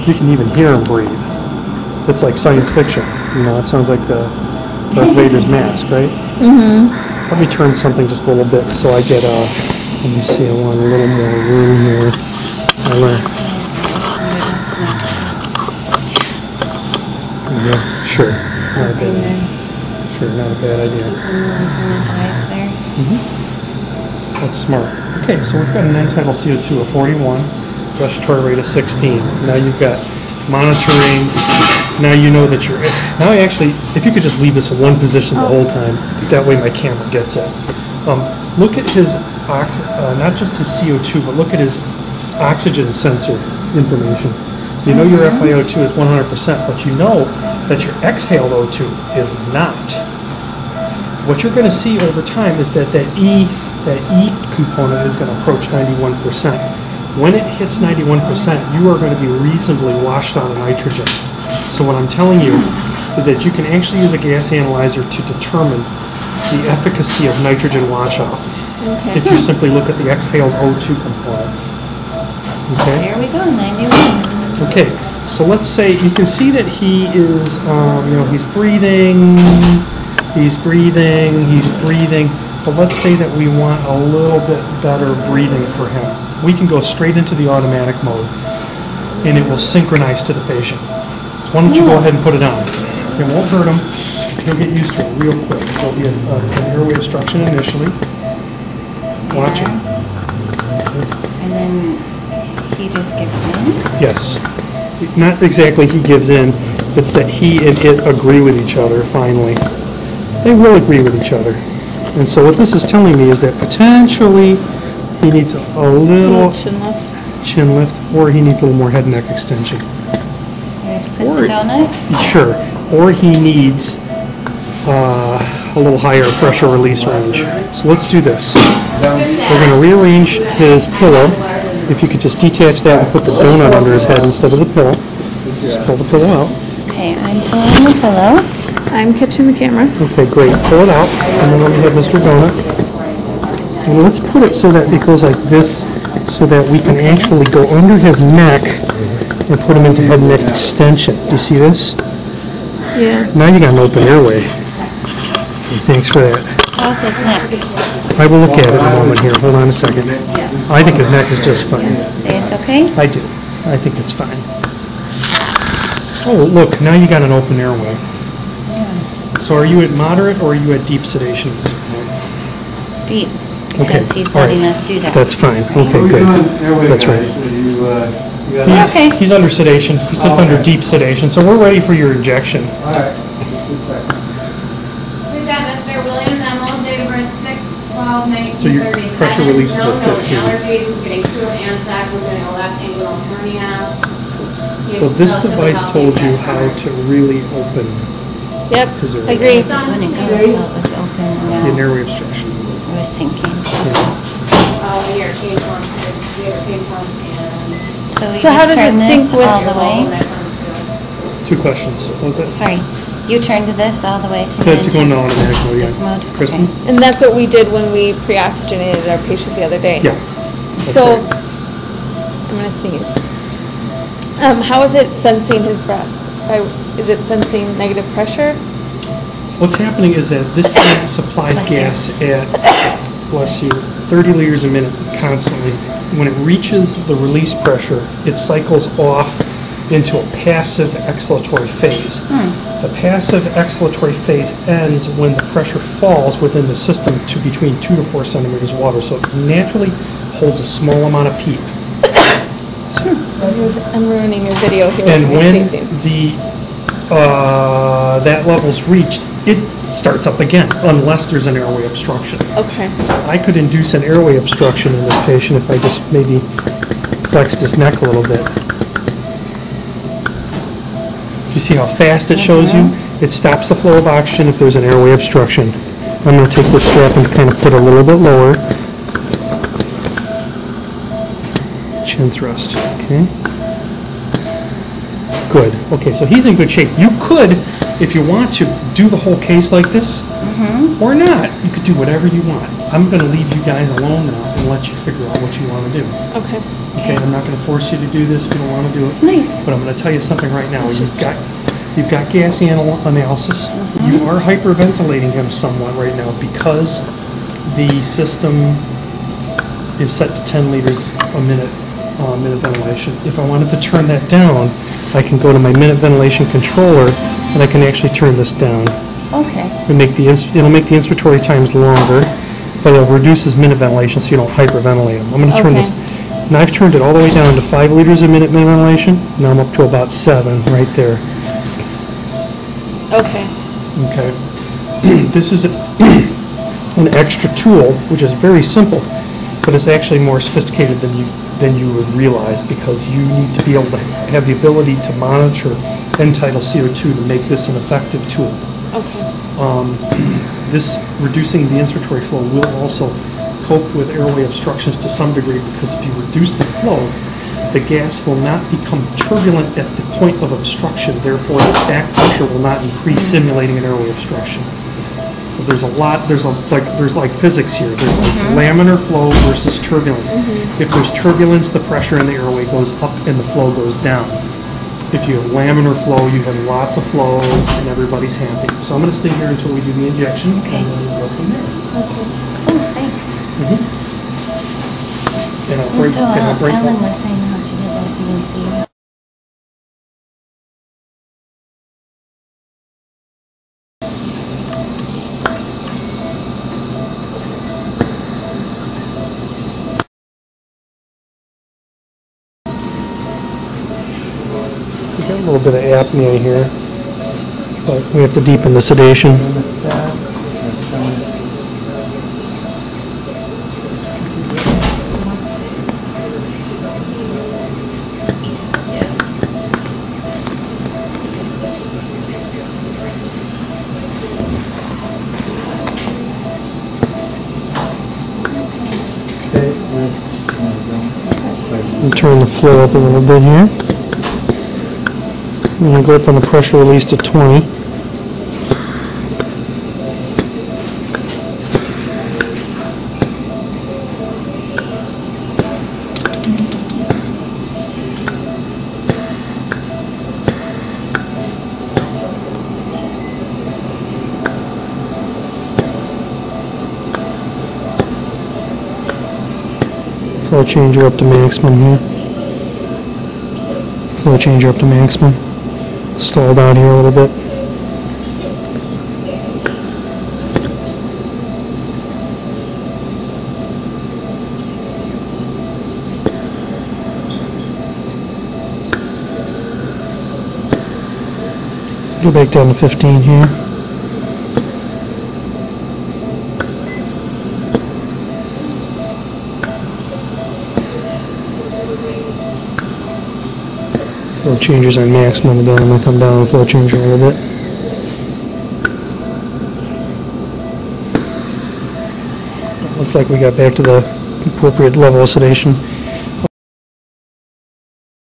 You can even hear him breathe. It's like science fiction. You know, it sounds like the Darth Vader's mask, right? Mm-hmm. Let me turn something just a little bit so I get let me see, I want a little more room here. Yeah, sure. Not a bad idea. Sure, not a bad idea. That's smart. Okay, so we've got an end-tidal CO2 of 41, respiratory rate of 16. Now you've got monitoring. Now you know that you're... Now actually, if you could just leave this in one position the whole time, that way my camera gets it. Look at his, not just his CO2, but look at his oxygen sensor information. You know your FiO2 is 100%, but you know that your exhaled O2 is not. What you're going to see over time is that that E component is going to approach 91%. When it hits 91%, you are going to be reasonably washed out of nitrogen. So what I'm telling you is that you can actually use a gas analyzer to determine the efficacy of nitrogen washout. Okay. If you simply look at the exhaled O2 component. Okay. Here we go, 91. Okay, so let's say you can see that he is, he's breathing, but let's say that we want a little bit better breathing for him. We can go straight into the automatic mode, and it will synchronize to the patient. So why don't you go ahead and put it on? It won't hurt him. He'll get used to it real quick. There'll be an airway obstruction initially. Watch it. And then he just gives in? Yes. Not exactly he gives in. It's that he and it agree with each other, finally. They will agree with each other. And so what this is telling me is that potentially he needs a little chin lift, or he needs a little more head and neck extension. Just put the donut? Sure. Or he needs a little higher pressure release range. So let's do this. We're going to rearrange his pillow. If you could just detach that and put the donut under his head instead of the pillow. Just pull the pillow out. Okay, I'm pulling the pillow. I'm catching the camera. Okay, great. Pull it out, and then let me have Mr. Donut. And let's put it so that it goes like this, so that we can actually go under his neck and put him into head and neck extension. Do you see this? Yeah. Now you got an open airway. Okay, thanks for that. How's his neck? I will look at it in a moment here. Hold on a second. I think his neck is just fine. Say it's okay? I do. I think it's fine. Oh, look, now you got an open airway. So are you at moderate or are you at deep sedation? Deep. Okay. Because he's All letting right. us do that. That's fine. Okay, good. That's right. He's under sedation. He's just under deep sedation. So we're ready for your injection. All right. We've got Mr. William Nemmel, date of birth 6/12/1937. So your pressure releases no at 15. allergies. We're getting through ANSAC. We're doing a left angle hernia. So this device told you how to really open Yep, his airway. agree. When it goes, it was open. The airway obstruction. I was thinking. Oh, here, change one. We have a pink one and... So how does it turn this sync with- all the way? Two questions. What was that? Sorry, you turned this all the way to To go into automatic mode, this mode? yeah. Kristen? Okay. And that's what we did when we pre-oxygenated our patient the other day. Yeah. That's So, right. I'm going to sneeze. How is it sensing his breath? Is it sensing negative pressure? What's happening is that this tank supplies gas at, bless you, 30 liters a minute constantly. When it reaches the release pressure, it cycles off into a passive exhalatory phase. The passive exhalatory phase ends when the pressure falls within the system to between 2 to 4 centimeters of water. So it naturally holds a small amount of PEEP. I'm ruining your video here. And with when sneezing. that level's reached, it starts up again, unless there's an airway obstruction. Okay. So I could induce an airway obstruction in this patient if I just maybe flexed his neck a little bit. You see how fast it shows you? It stops the flow of oxygen if there's an airway obstruction. I'm going to take this strap and kind of put it a little bit lower. Chin thrust, okay. Good. Okay, so he's in good shape. You could If you want to do the whole case like this, or not, you could do whatever you want. I'm going to leave you guys alone now and let you figure out what you want to do. Okay. Okay, I'm not going to force you to do this if you don't want to do it. Nice. But I'm going to tell you something right now. You've got gas analysis. You are hyperventilating him somewhat right now because the system is set to 10 liters a minute minute ventilation. If I wanted to turn that down, I can go to my minute ventilation controller and I can actually turn this down. Okay. It'll make the inspiratory times longer, but it'll reduce his minute ventilation so you don't hyperventilate him. I'm going to turn this. Now I've turned it all the way down to 5 liters a minute ventilation. Now I'm up to about 7 right there. Okay. Okay. This is an extra tool, which is very simple, but it's actually more sophisticated than you would realize because you need to be able to have the ability to monitor end-tidal CO2 to make this an effective tool. Okay. This reducing the inspiratory flow will also cope with airway obstructions to some degree because if you reduce the flow, the gas will not become turbulent at the point of obstruction, therefore the back pressure will not increase, simulating an airway obstruction. So there's like physics here. There's like laminar flow versus turbulence. If there's turbulence, the pressure in the airway goes up and the flow goes down. If you have laminar flow, you have lots of flow and everybody's happy. So I'm going to stay here until we do the injection and then we'll go from there. Okay. Oh, thanks. And I'll break, Ellen was saying how she did that DNC. we got a little bit of apnea here, but we have to deepen the sedation. And turn the flow up a little bit here. I'm going to go up on the pressure release to 20. Flow changer up to maximum here. Flow changer up to maximum. Stall down here a little bit. Go back down to 15 here. Flow changers on maximum again. I'm going to come down and flow changer a little bit. Looks like we got back to the appropriate level of sedation.